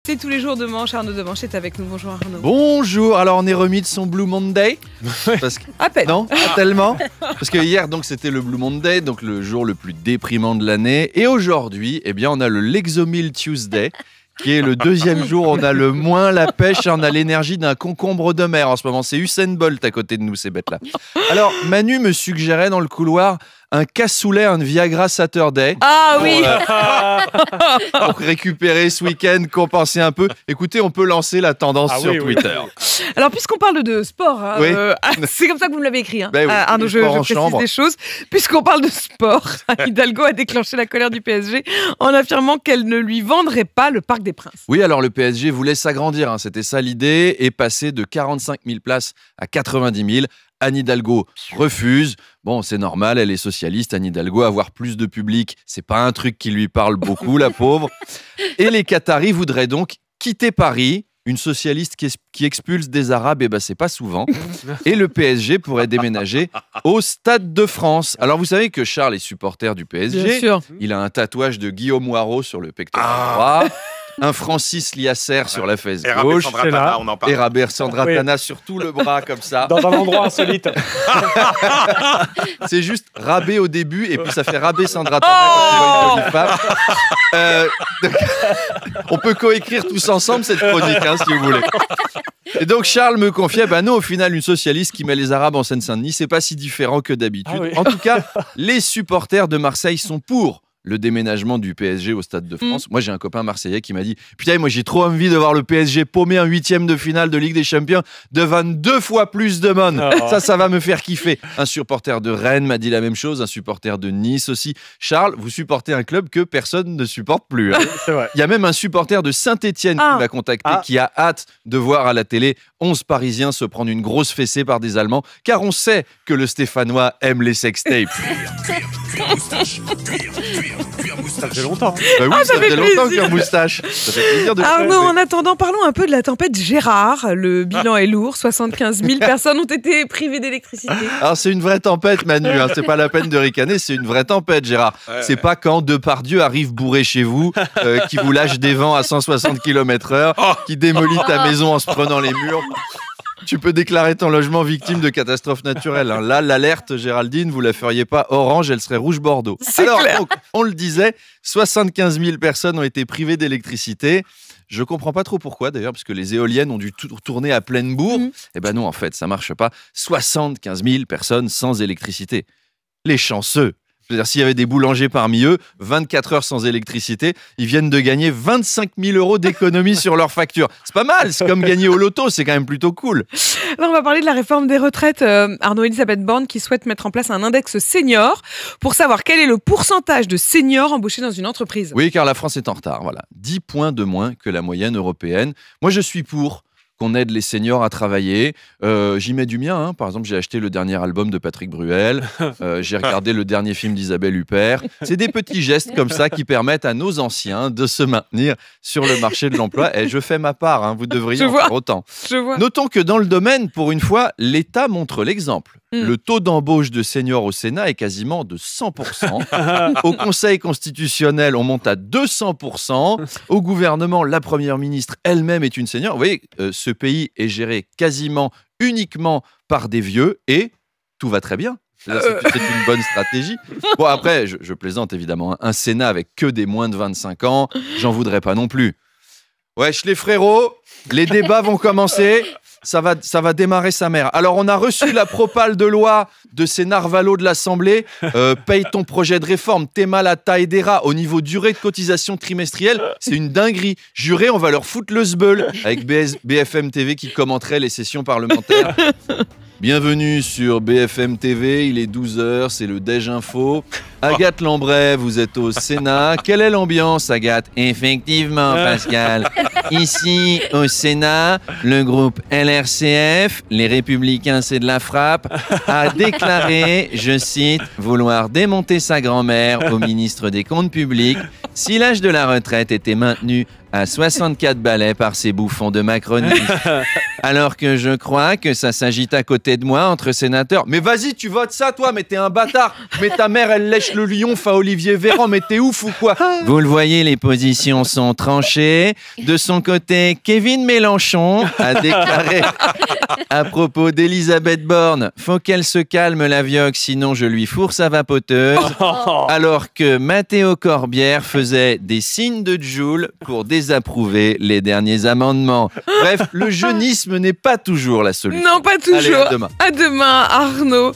C'est tous les jours de manche. Arnaud Demanche est avec nous. Bonjour Arnaud. Bonjour. Alors on est remis de son Blue Monday parce que... À peine. Non, pas tellement. Parce que hier donc c'était le Blue Monday, donc le jour le plus déprimant de l'année. Et aujourd'hui, eh bien on a le Lexomil Tuesday, qui est le deuxième jour. On a le moins la pêche, on a l'énergie d'un concombre de mer en ce moment. C'est Usain Bolt à côté de nous, ces bêtes-là. Alors Manu me suggérait dans le couloir un cassoulet, un Viagra Saturday. Ah oui. Pour récupérer ce week-end, compenser un peu. Écoutez, on peut lancer la tendance sur Twitter. Oui. Alors, puisqu'on parle de sport, hein, oui. C'est comme ça que vous me l'avez écrit. Hein. Ben oui, Arnaud, je précise des choses. Puisqu'on parle de sport, Hidalgo a déclenché la colère du PSG en affirmant qu'elle ne lui vendrait pas le Parc des Princes. Oui, alors le PSG voulait s'agrandir, hein, c'était ça l'idée, et passer de 45 000 places à 90 000. Anne Hidalgo refuse. Bon, c'est normal, elle est socialiste. Anne Hidalgo, avoir plus de public, c'est pas un truc qui lui parle beaucoup, la pauvre. Et les Qataris voudraient donc quitter Paris. Une socialiste qui expulse des Arabes, eh ben, c'est pas souvent. Et le PSG pourrait déménager au Stade de France. Alors, vous savez que Charles est supporter du PSG. Bien sûr. Il a un tatouage de Guillaume Moirot sur le pectoral droit. Un Francis Liasser sur la fesse gauche. Et Rabert Sandratana sur tout le bras, comme ça. Dans un endroit insolite. C'est juste Rabé au début, et puis ça fait Rabé Sandratana quand tu vois une jolie femme. Donc, on peut coécrire tous ensemble cette chronique, hein, si vous voulez. Et donc Charles me confiait, non, au final, une socialiste qui met les Arabes en Seine-Saint-Denis, c'est pas si différent que d'habitude. Ah oui. En tout cas, les supporters de Marseille sont pour le déménagement du PSG au Stade de France. Moi, j'ai un copain marseillais qui m'a dit « Putain, moi, j'ai trop envie de voir le PSG paumer un 8e de finale de Ligue des Champions devant 2 fois plus de monde. Ça va me faire kiffer. » Un supporter de Rennes m'a dit la même chose, un supporter de Nice aussi. Charles, vous supportez un club que personne ne supporte plus. Hein. C'est vrai. Il y a même un supporter de Saint-Étienne qui m'a contacté, qui a hâte de voir à la télé 11 Parisiens se prendre une grosse fessée par des Allemands, car on sait que le Stéphanois aime les sextapes. Ça fait longtemps. Bah oui, ça fait longtemps qu'un moustache. Ça fait plaisir de Arnaud, en attendant, parlons un peu de la tempête Gérard. Le bilan est lourd. 75 000 personnes ont été privées d'électricité. Alors, c'est une vraie tempête, Manu. Hein. C'est pas la peine de ricaner, c'est une vraie tempête, Gérard. C'est pas quand Depardieu arrive bourré chez vous, qui vous lâche des vents à 160 km/h, qui démolit ta maison en se prenant les murs. Tu peux déclarer ton logement victime de catastrophe naturelle. Hein. Là, l'alerte, Géraldine, vous la feriez pas orange, elle serait rouge-bordeaux. Alors, donc, on le disait, 75 000 personnes ont été privées d'électricité. Je comprends pas trop pourquoi, d'ailleurs, parce que les éoliennes ont dû tourner à pleine bourre. Eh ben non, en fait, ça marche pas. 75 000 personnes sans électricité. Les chanceux. C'est-à-dire, s'il y avait des boulangers parmi eux, 24 heures sans électricité, ils viennent de gagner 25 000 € d'économie sur leur facture. C'est pas mal, c'est comme gagner au loto, c'est quand même plutôt cool. Alors, on va parler de la réforme des retraites. Arnaud-Elisabeth Borne qui souhaite mettre en place un index senior pour savoir quel est le pourcentage de seniors embauchés dans une entreprise. Oui, car la France est en retard, voilà. 10 points de moins que la moyenne européenne. Moi, je suis pour qu'on aide les seniors à travailler. J'y mets du mien. Hein. Par exemple, j'ai acheté le dernier album de Patrick Bruel. J'ai regardé le dernier film d'Isabelle Huppert. C'est des petits gestes comme ça qui permettent à nos anciens de se maintenir sur le marché de l'emploi. Et je fais ma part. Hein. Vous devriez en faire autant. Notons que dans le domaine, pour une fois, l'État montre l'exemple. Le taux d'embauche de seniors au Sénat est quasiment de 100%. Au Conseil constitutionnel, on monte à 200%. Au gouvernement, la première ministre elle-même est une senior. Vous voyez, ce pays est géré quasiment uniquement par des vieux et tout va très bien. C'est une bonne stratégie. Bon, après, je plaisante évidemment. Un Sénat avec que des moins de 25 ans, j'en voudrais pas non plus. Wesh les frérots, les débats vont commencer. Ça va démarrer sa mère. Alors, on a reçu la propale de loi de ces narvalos de l'Assemblée. Paye ton projet de réforme. Tema la taille des rats. Au niveau durée de cotisation trimestrielle, c'est une dinguerie. Juré, on va leur foutre le sbeul. Avec BFM TV qui commenterait les sessions parlementaires. Bienvenue sur BFM TV, il est 12h, c'est le Déj Info. Agathe Lambray, vous êtes au Sénat. Quelle est l'ambiance, Agathe? Effectivement, Pascal. Ici, au Sénat, le groupe LRCF, les Républicains c'est de la frappe, a déclaré, je cite, vouloir démonter sa grand-mère au ministre des Comptes publics si l'âge de la retraite était maintenu à 64 balais par ces bouffons de Macronie. Alors que je crois que ça s'agite à côté de moi entre sénateurs. Mais vas-y, tu votes ça, toi, mais t'es un bâtard. Mais ta mère, elle lèche le lion à Olivier Véran, mais t'es ouf ou quoi? Vous le voyez, les positions sont tranchées. De son côté, Kevin Mélenchon a déclaré à propos d'Elisabeth Borne, faut qu'elle se calme la vioque, sinon je lui fourre sa vapoteuse. Alors que Matteo Corbière faisait des signes de Joule pour désapprouver les derniers amendements. Bref, le jeunisme n'est pas toujours la solution. Non, pas toujours. Allez, à demain. À demain, Arnaud.